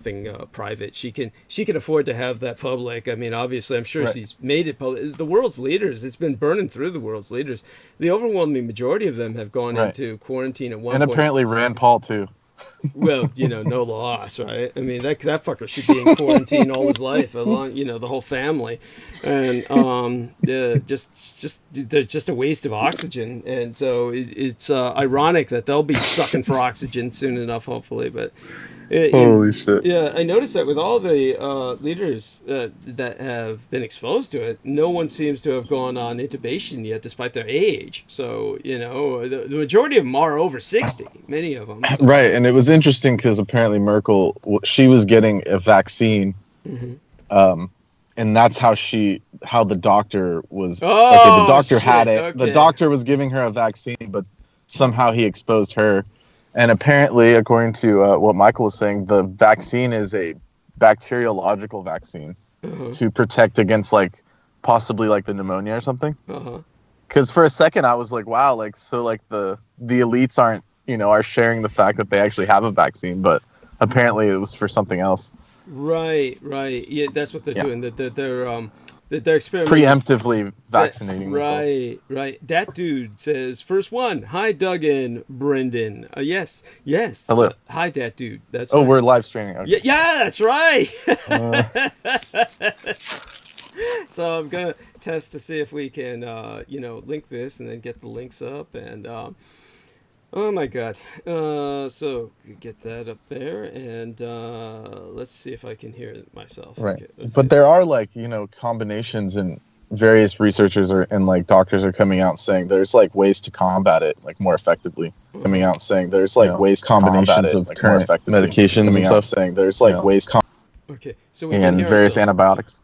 thing private. She can afford to have that public. I mean, obviously, I'm sure Right. she's made it public. The world's leaders, it's been burning through the world's leaders. The overwhelming majority of them have gone Right. into quarantine at one And point. apparently Rand Paul too. Well, no loss, right? I mean, that fucker should be in quarantine all his life, along, the whole family, and just they're just a waste of oxygen, and so it's ironic that they'll be sucking for oxygen soon enough, hopefully. But Holy shit. yeah, I noticed that with all the leaders that have been exposed to it, no one seems to have gone on intubation yet, despite their age. So the majority of them are over 60, many of them. So. Right, and it was interesting because apparently Merkel, she was getting a vaccine, Mm-hmm. and that's how the doctor was. Okay, the Oh doctor had shit! it. The Okay. doctor was giving her a vaccine, but somehow he exposed her. And apparently, according to what Michael was saying, the vaccine is a bacteriological vaccine Uh-huh. to protect against possibly the pneumonia or something. Uh-huh. Because for a second I was like, wow, so the elites aren't, are sharing the fact that they actually have a vaccine, but apparently it was for something else. Right. Right. Yeah, that's what they're Yeah. doing. They're experimenting. Preemptively vaccinating themselves. Right, right. That dude says, first one. Hi, Duggan, Brendan. Yes, yes. Hello. Hi, that dude. That's Oh, right. we're live streaming. Okay. Yeah, yeah, that's right. Uh, So I'm gonna test to see if we can, link this and then get the links up. And oh my God. So get that up there, and let's see if I can hear it myself. right. Okay, let's see. But there are combinations, and various researchers and doctors are coming out saying there's ways to combat it more effectively. Coming out saying there's ways to combinations of current medications Mm-hmm. and stuff. Saying there's ways to Okay, so we can and hear various ourselves. antibiotics.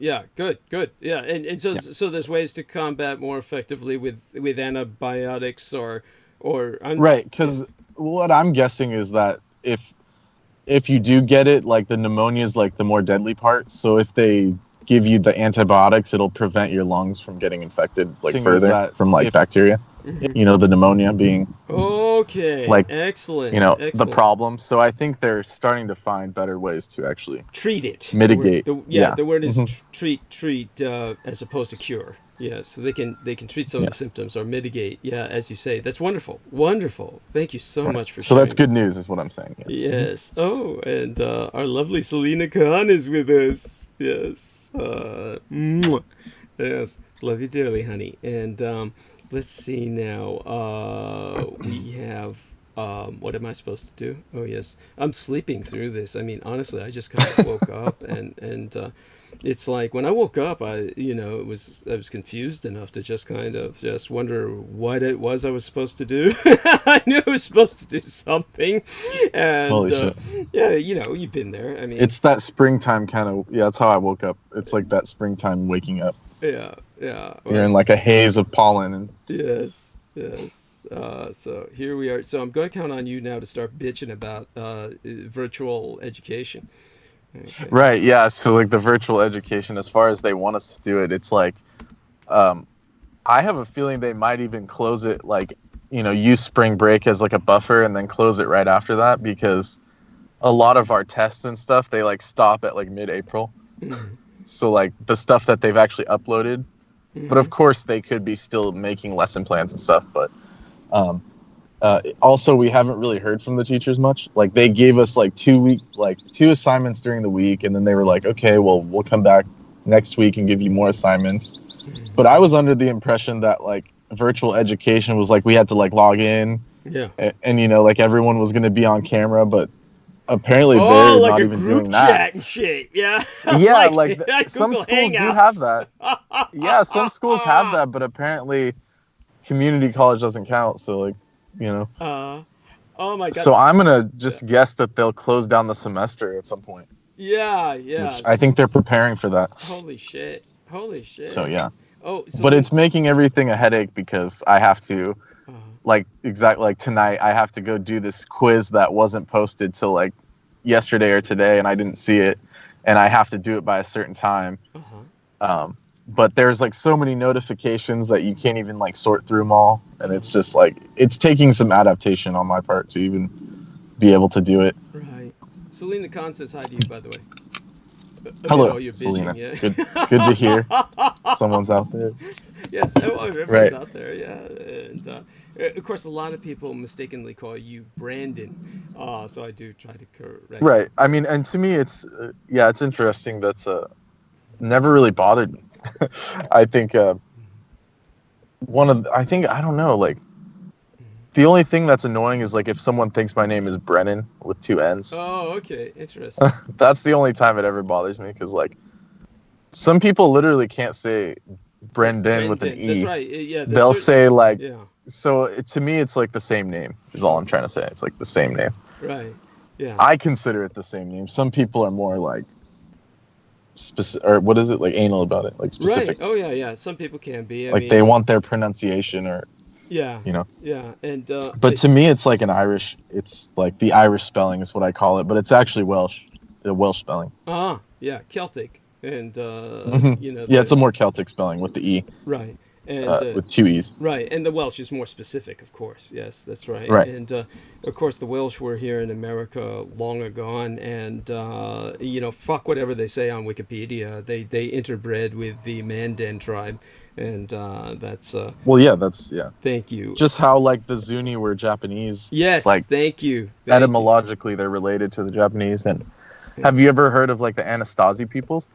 Yeah, good, good. Yeah, and so there's ways to combat more effectively with antibiotics or Right, because what I'm guessing is that if you do get it, the pneumonia is the more deadly part. So if they give you the antibiotics, it'll prevent your lungs from getting infected further from bacteria. Mhm. The pneumonia being Okay, like, excellent, the excellent. problem. So I think they're starting to find better ways to actually Treat it. mitigate. The word is Mhm. treat as opposed to cure. Yeah, so they can treat some of Yeah. the symptoms or mitigate. Yeah, as you say, that's wonderful, wonderful. Thank you so Right. much for So sharing. that's good news, is what I'm saying. Yeah. Yes. Oh, and our lovely Selena Khan is with us. Yes. Mwah. Yes. Love you dearly, honey. And let's see now. We have. What am I supposed to do? Oh yes, I'm sleeping through this. I mean, honestly, I just kind of woke up, and it's like when I woke up, I was confused enough to just kind of just wonder what it was I was supposed to do. I knew I was supposed to do something, and Holy shit. yeah, you've been there. I mean, It's that springtime kind of. Yeah, that's how I woke up. It's like that springtime waking up. yeah, yeah. You're in a haze of pollen and. Yes, yes. So here we are. So I'm going to count on you now to start bitching about virtual education. Okay. Right, yeah. So the virtual education, as far as they want us to do it, it's I have a feeling they might even close it use spring break as a buffer and then close it right after that, because a lot of our tests and stuff, they stop at mid-April. Mhm. So the stuff that they've actually uploaded, but of Mhm. course they could be still making lesson plans and stuff. But also, we haven't really heard from the teachers much. They gave us 2 assignments during the week, and then they were like, okay, well, we'll come back next week and give you more assignments. Mhm. But I was under the impression that virtual education was we had to log in, Yeah. and everyone was going to be on camera, but apparently Oh, they're like not a even group doing that. chat and shit. Yeah. Yeah, like some Google schools do Hangouts. have that. Yeah, some schools have that, but apparently community college doesn't count. So Uh, oh my God. so I'm gonna just guess that they'll close down the semester at some point, Yeah, yeah. which I think they're preparing for that. Holy shit. Holy shit. So yeah, Oh, so but it's making everything a headache because I have to uh, tonight I have to go do this quiz that wasn't posted till yesterday or today, and I didn't see it, and I have to do it by a certain time. uh-huh. But there's so many notifications that you can't even sort through them all, and it's just it's taking some adaptation on my part to even be able to do it. Right. Selena Khan says hi to you, by the way. Amid Hello, all your bitching, Selena. yeah. Good to hear someone's out there. Yes, oh, everyone's Right. out there, yeah. And of course, a lot of people mistakenly call you Brandon. So I do try to correct Right. it. I mean, Yes. and to me, it's yeah, it's interesting. That's never really bothered me. I think I think I don't know. Like Mhm. the only thing that's annoying is like if someone thinks my name is Brennan with two N's. Oh, okay, interesting. That's the only time it ever bothers me because like some people literally can't say Yeah, Brendan with an Brendan. That's E. right. Yeah, there's They'll certain. say like Yeah. so. To me, it's like the same name. Is all I'm trying to say. It's like the same name. Right. Yeah. I consider it the same name. Some people are more like specific, or what is it like anal about it, like Right. specific. Oh, yeah, yeah. Some people can be. I Like they mean, want their pronunciation, or yeah, you know. yeah, and But to me, it's like an Irish. It's like the Irish spelling is what I call it, but it's actually Welsh. The Welsh spelling. yeah, Celtic, and Yeah, it's a the more Celtic spelling with the E, right, and with two E's. right, and the Welsh is more specific, of course. Yes, that's right, Right. and of course the Welsh were here in America long ago, and fuck whatever they say on Wikipedia. They interbred with the Mandan tribe, and that's Well, yeah, that's yeah. thank you. Just how like the Zuni were Japanese, Yes, like thank you. etymologically they're related to the Japanese. And Yeah. have you ever heard of like the Anastasi peoples?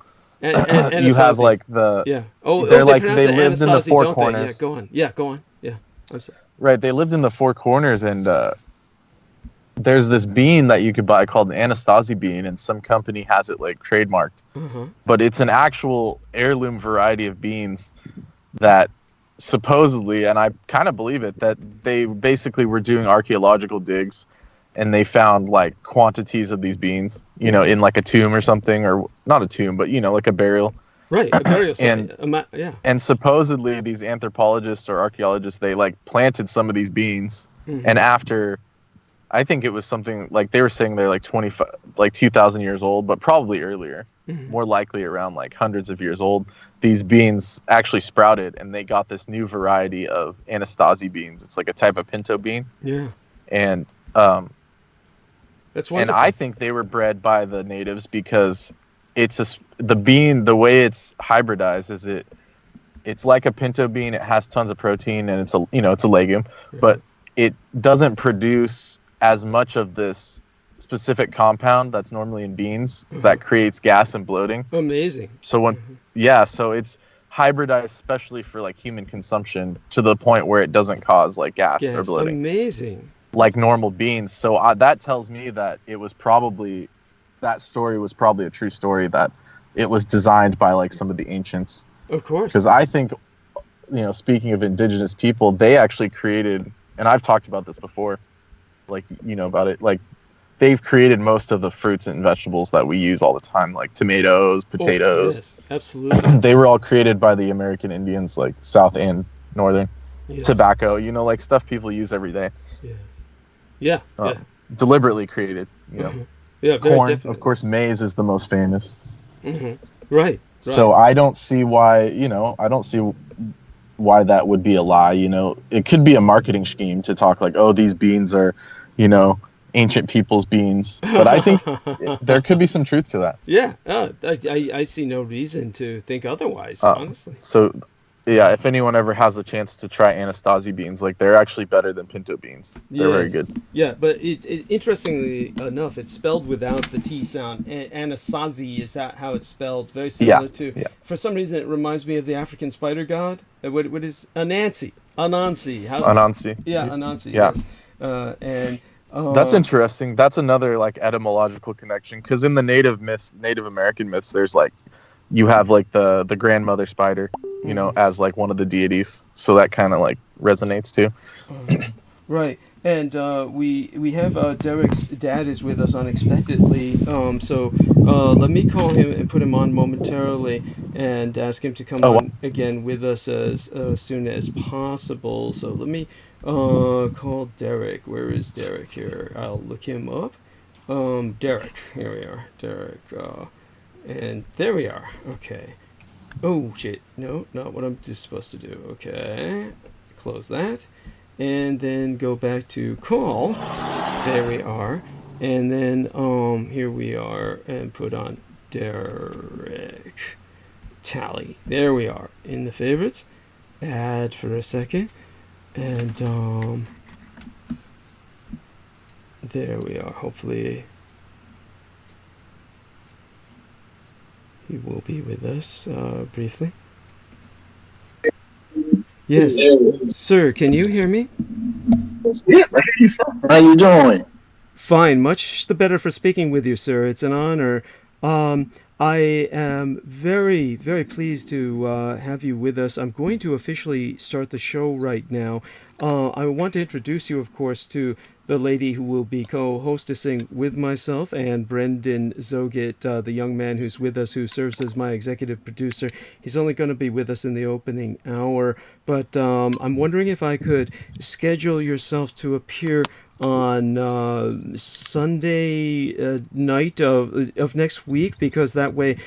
And You have Anasazi. like the Yeah. Oh, they're they like pronounce they it lived in the Anastasi, four don't they? Yeah, corners. go on. Yeah, go on. Yeah. I'm sorry. Right, they lived in the four corners, and there's this bean that you could buy called an Anastasi bean, and some company has it like trademarked. Uh-huh. But it's an actual heirloom variety of beans that supposedly, and I kind of believe it, that they basically were doing archaeological digs and they found like quantities of these beans, in like a tomb or something, or not a tomb, but like a burial. Right, a burial site. And Yeah. and supposedly these anthropologists or archaeologists, they like planted some of these beans, and Mm-hmm. after I think it was something like they were saying they're like 25, like 2,000 years old, but probably earlier, Mm-hmm. more likely around like hundreds of years old. These beans actually sprouted, and they got this new variety of Anastasi beans. It's like a type of pinto bean, Yeah. and um, That's and I wonderful. think they were bred by the natives because the bean, the way it's hybridized is it's like a pinto bean. It has tons of protein, and it's a legume, Right. but it doesn't produce as much of this specific compound that's normally in beans Uh-huh. that creates gas and bloating. Amazing. So Mm-hmm. so it's hybridized especially for like human consumption to the point where it doesn't cause like gas or Yes. bloating Amazing. like normal beans. So that tells me that that story was probably a true story, that it was designed by like some of the ancients. Of course. Because I think, speaking of indigenous people, they actually created, and I've talked about this before, like, about it, like they've created most of the fruits and vegetables that we use all the time, like tomatoes, Oh, potatoes. yes. Absolutely. They were all created by the American Indians, like South and Northern. Yes. Tobacco, like stuff people use every day, Yes. Yeah. Yeah. deliberately created. Yeah. Very Corn, of definitely. course, maize is the most famous. Mm-hmm. Right. So Right. I don't see why, I don't see why that would be a lie. It could be a marketing scheme to talk like, oh, these beans are, you know, ancient people's beans. But I think there could be some truth to that. Yeah. I see no reason to think otherwise. Uh, Honestly. so, yeah, if anyone ever has the chance to try Anastasi beans, like they're actually better than pinto beans. They're very Yes. good. Yeah, but interestingly enough, it's spelled without the T sound. Anasazi is how it's spelled. Very Yeah, similar to. yeah. For some reason, it reminds me of the African spider god. What is Anansi? Anansi. How? Anansi. Yeah, Anansi. Yeah. Yes. And. That's interesting. That's another like etymological connection, because in the Native American myths, there's like you have like the grandmother spider, as like one of the deities. So that kind of like resonates too. Right, and we have Derek's dad is with us unexpectedly. So let me call him and put him on momentarily, and ask him to come Oh, on again with us as soon as possible. So let me call Derek. Where is Derek here? I'll look him up. Derek. Here we are. Derek. And there we are. Okay. Oh shit! No, not what I'm just supposed to do. Okay, close that, and then go back to call. There we are. And then here we are, and put on Derek Tally. There we are in the favorites. Add for a second, and there we are. Hopefully, he will be with us briefly. Yes, sir. Can you hear me? Yes, I hear you fine. How you doing? Fine, much the better for speaking with you, sir. It's an honor. Um, I am very, very pleased to have you with us. I'm going to officially start the show right now. I want to introduce you, of course, to the lady who will be co-hostessing with myself and Brendan Zogit, the young man who's with us, who serves as my executive producer. He's only going to be with us in the opening hour, but I'm wondering if I could schedule yourself to appear on Sunday night of next week, because that way,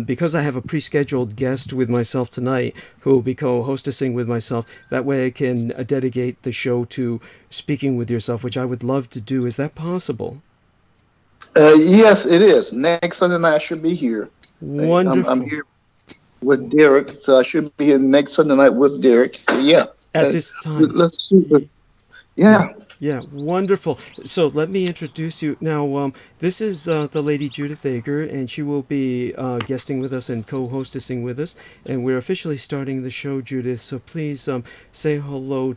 because I have a pre-scheduled guest with myself tonight who will be co-hostessing with myself, that way I can dedicate the show to speaking with yourself, which I would love to do. Is that possible? Yes, it is. Next Sunday night I should be here. I'm Wonderful. here with Derek, so I should be here next Sunday night with Derek. So yeah, At uh, this time. let's see. Yeah. Yeah. Yeah, wonderful. So let me introduce you now. This is the lady Judith Ager, and she will be guesting with us and co-hostessing with us. And we're officially starting the show, Judith. So please say hello